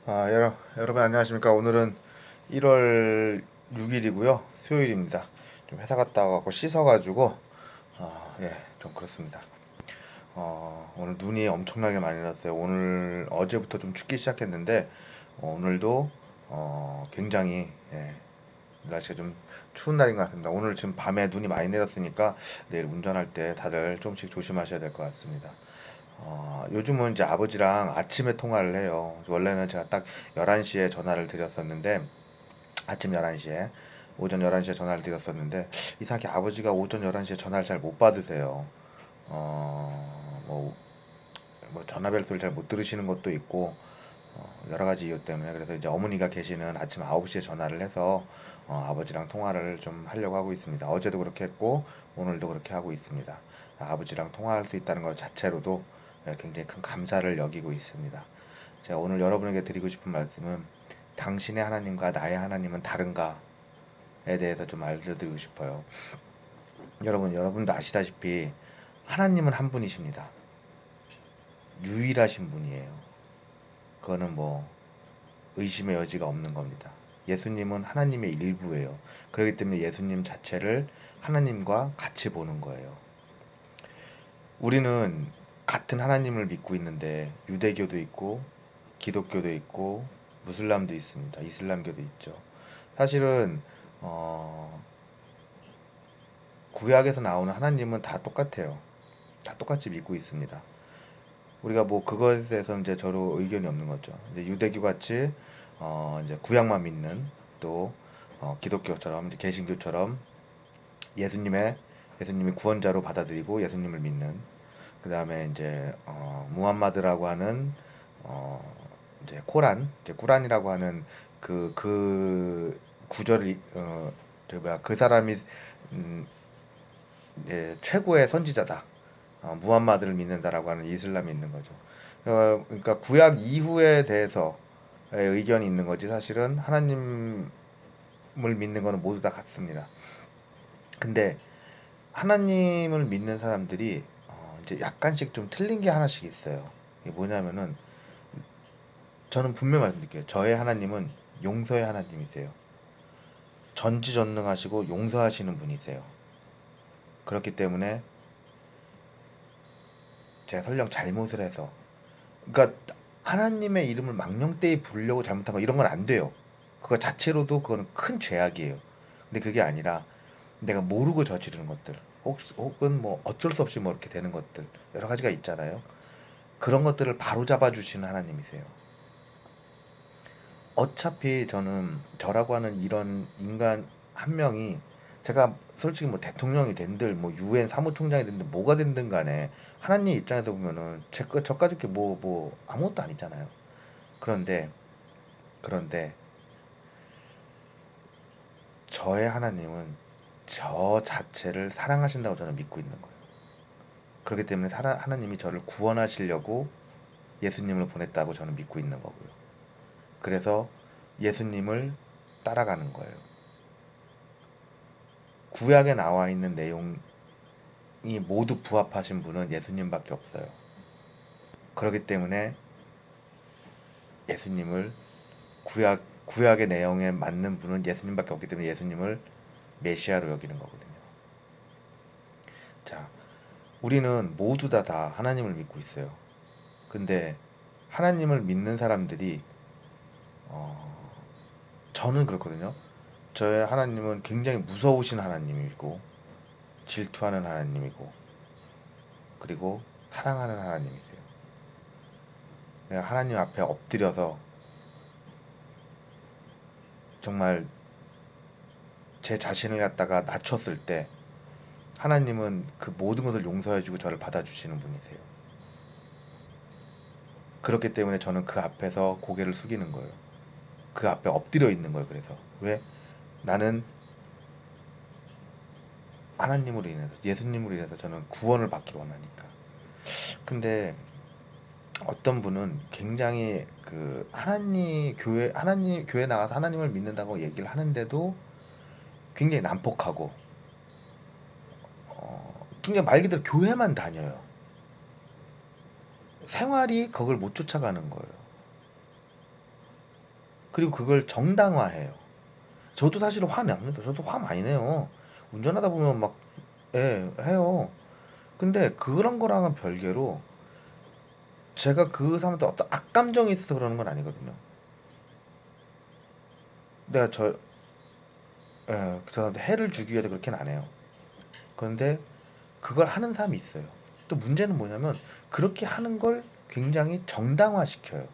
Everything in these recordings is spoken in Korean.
여러분 안녕하십니까. 오늘은 1월 6일이고요. 수요일입니다. 좀 회사 갔다 와갖고 씻어가지고, 좀 그렇습니다. 오늘 눈이 엄청나게 많이 났어요. 어제부터 좀 춥기 시작했는데, 오늘도, 굉장히, 날씨가 좀 추운 날인 것 같습니다. 오늘 지금 밤에 눈이 많이 내렸으니까 내일 운전할 때 다들 조금씩 조심하셔야 될 것 같습니다. 요즘은 이제 아버지랑 아침에 통화를 해요. 원래는 제가 딱 11시에 전화를 드렸었는데, 아침 11시에, 오전 11시에 전화를 드렸었는데, 이상하게 아버지가 오전 11시에 전화를 잘 못 받으세요. 뭐 전화벨 소리를 잘 못 들으시는 것도 있고, 여러 가지 이유 때문에. 그래서 이제 어머니가 계시는 아침 9시에 전화를 해서, 아버지랑 통화를 좀 하려고 하고 있습니다. 어제도 그렇게 했고, 오늘도 그렇게 하고 있습니다. 아버지랑 통화할 수 있다는 것 자체로도 굉장히 큰 감사를 여기고 있습니다. 제가 오늘 여러분에게 드리고 싶은 말씀은, 당신의 하나님과 나의 하나님은 다른가에 대해서 좀 알려드리고 싶어요. 여러분도 아시다시피 하나님은 한 분이십니다. 유일하신 분이에요. 그거는 뭐 의심의 여지가 없는 겁니다. 예수님은 하나님의 일부예요. 그렇기 때문에 예수님 자체를 하나님과 같이 보는 거예요. 우리는 같은 하나님을 믿고 있는데, 유대교도 있고 기독교도 있고 무슬람도 있습니다. 이슬람교도 있죠. 사실은 어, 구약에서 나오는 하나님은 다 똑같아요. 다 똑같이 믿고 있습니다. 우리가 뭐 그것에 대해서는 이제 저로 의견이 없는 거죠. 이제 유대교 같이 이제 구약만 믿는, 또 기독교처럼, 이제 개신교처럼 예수님이 구원자로 받아들이고 예수님을 믿는, 그 다음에 이제 무함마드라고 하는 어 이제 이제 꾸란이라고 하는 그 구절을, 그 사람이 음, 이제 최고의 선지자다. 무함마드를 믿는다라고 하는 이슬람이 있는 거죠. 그러니까 구약 이후에 대해서 의견이 있는 거지, 사실은 하나님을 믿는 거는 모두 다 같습니다. 근데 하나님을 믿는 사람들이 이제 약간씩 좀 틀린 게 하나씩 있어요. 이게 뭐냐면은, 저는 분명히 말씀드릴게요. 저의 하나님은 용서의 하나님이세요. 전지전능하시고 용서하시는 분이세요. 그렇기 때문에 제가 설령 잘못을 해서, 그러니까 하나님의 이름을 망령되이 부르려고 잘못한 거, 이런 건 안 돼요. 그거 자체로도 그거는 큰 죄악이에요. 근데 그게 아니라 내가 모르고 저지르는 것들, 혹은 뭐 어쩔 수 없이 뭐 이렇게 되는 것들, 여러 가지가 있잖아요. 그런 것들을 바로 잡아주시는 하나님이세요. 어차피 저는 저라고 하는 이런 인간 한 명이, 제가 솔직히 뭐 대통령이 된들 뭐 유엔 사무총장이 된들 뭐가 된든 간에 하나님 입장에서 보면은 저까짓 게 뭐 아무것도 아니잖아요. 그런데 그런데 저의 하나님은 저 자체를 사랑하신다고 저는 믿고 있는 거예요. 그렇기 때문에 하나님이 저를 구원하시려고 예수님을 보냈다고 저는 믿고 있는 거고요. 그래서 예수님을 따라가는 거예요. 구약에 나와 있는 내용이 모두 부합하신 분은 예수님밖에 없어요. 그렇기 때문에 예수님을, 구약의 내용에 맞는 분은 예수님밖에 없기 때문에 예수님을 메시아로 여기는 거거든요. 자, 우리는 모두 다 하나님을 믿고 있어요. 근데 하나님을 믿는 사람들이, 어, 저는 그렇거든요. 저의 하나님은 굉장히 무서우신 하나님이고, 질투하는 하나님이고, 그리고 사랑하는 하나님이세요. 내가 하나님 앞에 엎드려서 정말 제 자신을 갖다가 낮췄을 때, 하나님은 그 모든 것을 용서해주고 저를 받아주시는 분이세요. 그렇기 때문에 저는 그 앞에서 고개를 숙이는 거예요. 그 앞에 엎드려 있는 거예요. 그래서 왜? 나는 하나님으로 인해서, 예수님으로 인해서 저는 구원을 받기 원하니까. 근데 어떤 분은 굉장히 하나님 교회 나가서 하나님을 믿는다고 얘기를 하는데도 굉장히 난폭하고, 굉장히 말 그대로 교회만 다녀요. 생활이 그걸 못 쫓아가는 거예요. 그리고 그걸 정당화해요. 저도 사실은 화납니다. 저도 화 많이 내요. 운전하다 보면 막, 예, 해요. 근데 그런 거랑은 별개로 제가 그 사람한테 어떤 악감정이 있어서 그러는 건 아니거든요. 내가 그 사람한테 해를 주기 위해서 그렇게는 안 해요. 그런데 그걸 하는 사람이 있어요. 또 문제는 뭐냐면 그렇게 하는 걸 굉장히 정당화시켜요.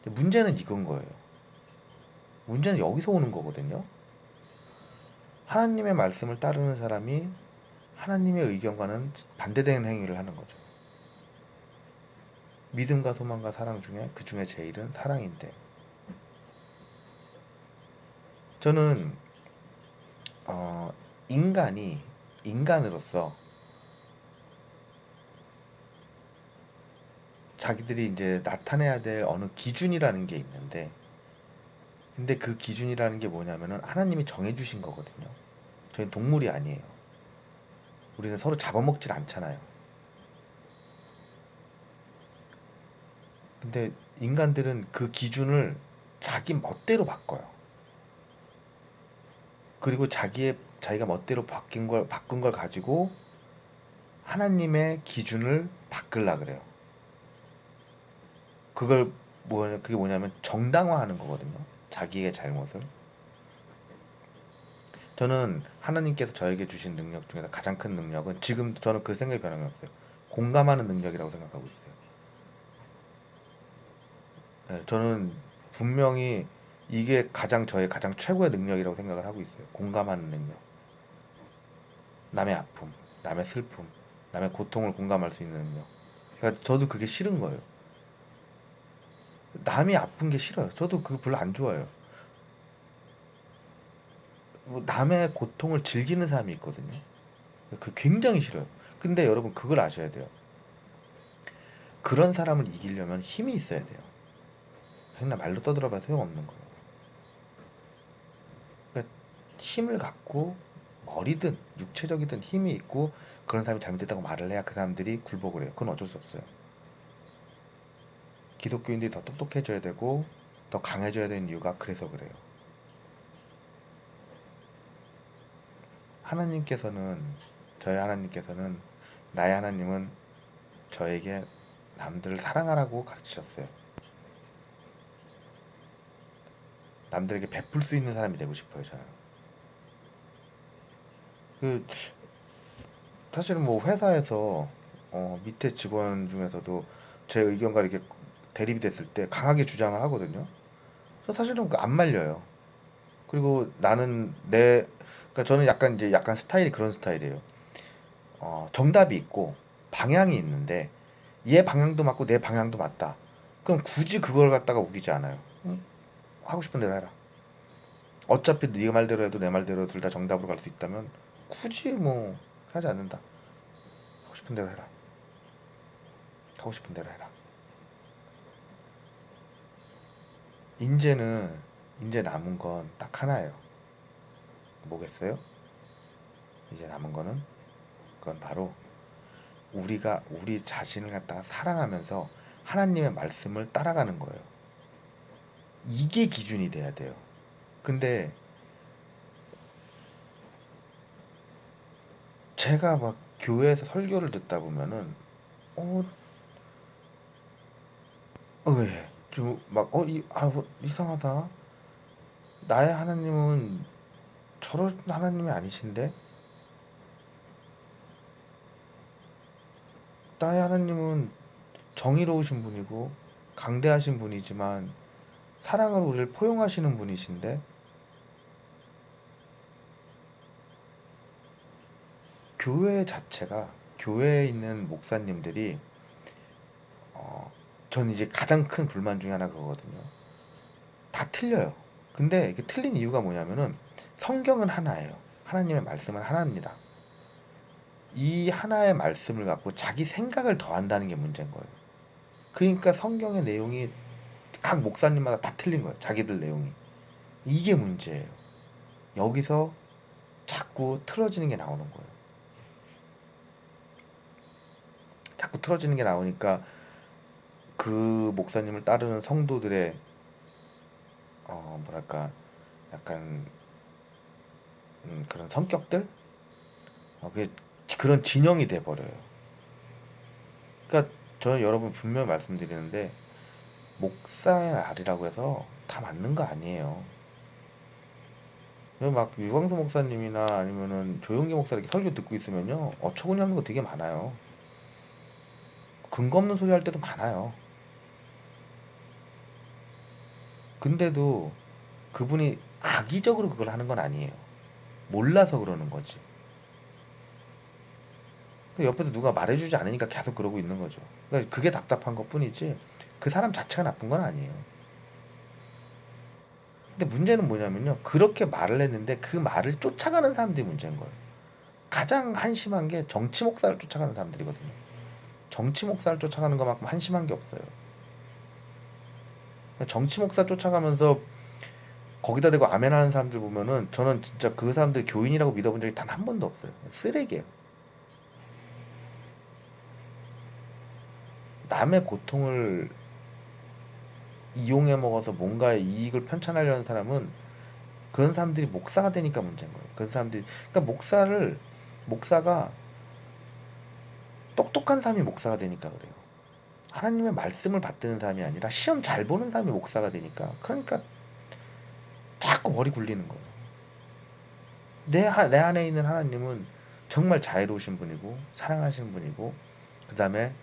문제는 이건 거예요. 문제는 여기서 오는 거거든요. 하나님의 말씀을 따르는 사람이 하나님의 의견과는 반대되는 행위를 하는 거죠. 믿음과 소망과 사랑 중에 그 중에 제일은 사랑인데 저는 어, 인간이 인간으로서 자기들이 이제 나타내야 될 어느 기준이라는 게 있는데 근데 그 기준이라는 게 뭐냐면은 하나님이 정해주신 거거든요. 저희는 동물이 아니에요. 우리는 서로 잡아먹질 않잖아요. 근데 인간들은 그 기준을 자기 멋대로 바꿔요. 그리고 자기가 멋대로 바꾼 걸 가지고 하나님의 기준을 바꾸려 그래요. 그게 뭐냐면 정당화하는 거거든요. 자기의 잘못을. 저는 하나님께서 저에게 주신 능력 중에서 가장 큰 능력은 지금 저는 그 생각이 변함이 없어요. 공감하는 능력이라고 생각하고 있어요. 네, 저는 분명히 이게 저의 가장 최고의 능력이라고 생각을 하고 있어요. 공감하는 능력. 남의 아픔, 남의 슬픔, 남의 고통을 공감할 수 있는 능력. 그러니까 저도 그게 싫은 거예요. 남이 아픈 게 싫어요. 저도 그거 별로 안 좋아해요. 뭐 남의 고통을 즐기는 사람이 있거든요. 그 굉장히 싫어요. 근데 여러분 그걸 아셔야 돼요. 그런 사람을 이기려면 힘이 있어야 돼요. 그냥 말로 떠들어봐야 소용없는 거예요. 그러니까 힘을 갖고 머리든 육체적이든 힘이 있고 그런 사람이 잘못됐다고 말을 해야 그 사람들이 굴복을 해요. 그건 어쩔 수 없어요. 기독교인들이 더 똑똑해져야 되고 더 강해져야 되는 이유가 그래서 그래요. 하나님께서는 저희 하나님께서는 나의 하나님은 저에게 남들을 사랑하라고 가르치셨어요. 남들에게 베풀 수 있는 사람이 되고 싶어요, 저는. 그 사실은 뭐 회사에서 밑에 직원 중에서도 제 의견과 이렇게 대립이 됐을 때 강하게 주장을 하거든요. 그래서 사실은 안 말려요. 그리고 그러니까 저는 약간 스타일이 그런 스타일이에요. 정답이 있고 방향이 있는데 얘 방향도 맞고 내 방향도 맞다. 그럼 굳이 그걸 갖다가 우기지 않아요. 응? 하고 싶은 대로 해라. 어차피 네 말대로 해도 내 말대로 둘 다 정답으로 갈 수 있다면 굳이 뭐 하지 않는다. 하고 싶은 대로 해라. 하고 싶은 대로 해라. 인제는 이제 남은 건 딱 하나예요. 뭐겠어요? 이제 남은 거는 그건 바로 우리가 우리 자신을 갖다가 사랑하면서 하나님의 말씀을 따라가는 거예요. 이게 기준이 돼야 돼요. 근데 제가 막 교회에서 설교를 듣다 보면은 어, 왜? 좀 막 이상하다. 나의 하나님은 저런 하나님이 아니신데? 나의 하나님은 정의로우신 분이고 강대하신 분이지만 사랑으로 우리를 포용하시는 분이신데 교회 자체가 교회에 있는 목사님들이 저는 이제 가장 큰 불만 중에 하나 그거거든요. 다 틀려요. 근데 이게 틀린 이유가 뭐냐면은 성경은 하나예요. 하나님의 말씀은 하나입니다. 이 하나의 말씀을 갖고 자기 생각을 더한다는 게 문제인 거예요. 그러니까 성경의 내용이 각 목사님마다 다 틀린 거예요. 자기들 내용이. 이게 문제예요. 여기서 자꾸 틀어지는 게 나오는 거예요. 자꾸 틀어지는 게 나오니까 그 목사님을 따르는 성도들의 뭐랄까 약간 그런 성격들 그게 그런 진영이 돼 버려요. 그러니까 저는 여러분 분명히 말씀드리는데 목사의 말이라고 해서 다 맞는 거 아니에요. 막 유광수 목사님이나 아니면은 조용기 목사 이렇게 설교 듣고 있으면요 어처구니 없는 거 되게 많아요. 근거 없는 소리 할 때도 많아요. 근데도 그분이 악의적으로 그걸 하는 건 아니에요. 몰라서 그러는 거지. 옆에서 누가 말해주지 않으니까 계속 그러고 있는 거죠. 그러니까 그게 답답한 것 뿐이지 그 사람 자체가 나쁜 건 아니에요. 근데 문제는 뭐냐면요. 그렇게 말을 했는데 그 말을 쫓아가는 사람들이 문제인 거예요. 가장 한심한 게 정치 목사를 쫓아가는 사람들이거든요. 정치 목사를 쫓아가는 것만큼 한심한 게 없어요. 정치 목사 쫓아가면서 거기다 대고 아멘 하는 사람들 보면은 저는 진짜 그 사람들 교인이라고 믿어본 적이 단 한 번도 없어요. 쓰레기예요. 남의 고통을 이용해 먹어서 뭔가의 이익을 편찬하려는 사람은 그런 사람들이 목사가 되니까 문제인 거예요. 그런 사람들이 그러니까 목사가 똑똑한 사람이 목사가 되니까 그래요. 하나님의 말씀을 받드는 사람이 아니라 시험 잘 보는 사람이 목사가 되니까 그러니까 자꾸 머리 굴리는 거예요. 내 안에 있는 하나님은 정말 자애로우신 분이고 사랑하시는 분이고 그 다음에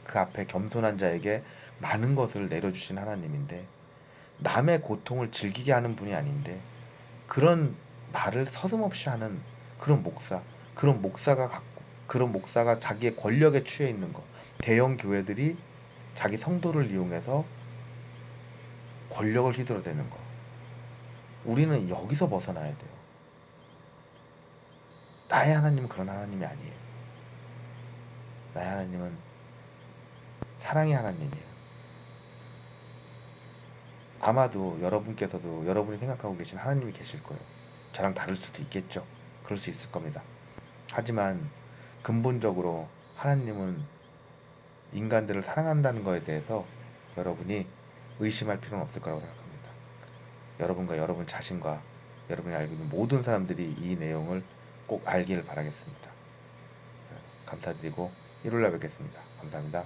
그 앞에 겸손한 자에게 많은 것을 내려주신 하나님인데 남의 고통을 즐기게 하는 분이 아닌데 그런 말을 서슴없이 하는 그런 목사 그런 목사가 자기의 권력에 취해 있는 거 대형 교회들이 자기 성도를 이용해서 권력을 휘두르대는 거 우리는 여기서 벗어나야 돼요. 나의 하나님은 그런 하나님이 아니에요. 나의 하나님은 사랑의 하나님이에요. 아마도 여러분께서도 여러분이 생각하고 계신 하나님이 계실 거예요. 저랑 다를 수도 있겠죠. 그럴 수 있을 겁니다. 하지만 근본적으로 하나님은 인간들을 사랑한다는 것에 대해서 여러분이 의심할 필요는 없을 거라고 생각합니다. 여러분과 여러분 자신과 여러분이 알고 있는 모든 사람들이 이 내용을 꼭 알기를 바라겠습니다. 감사드리고 1월날 뵙겠습니다. 감사합니다.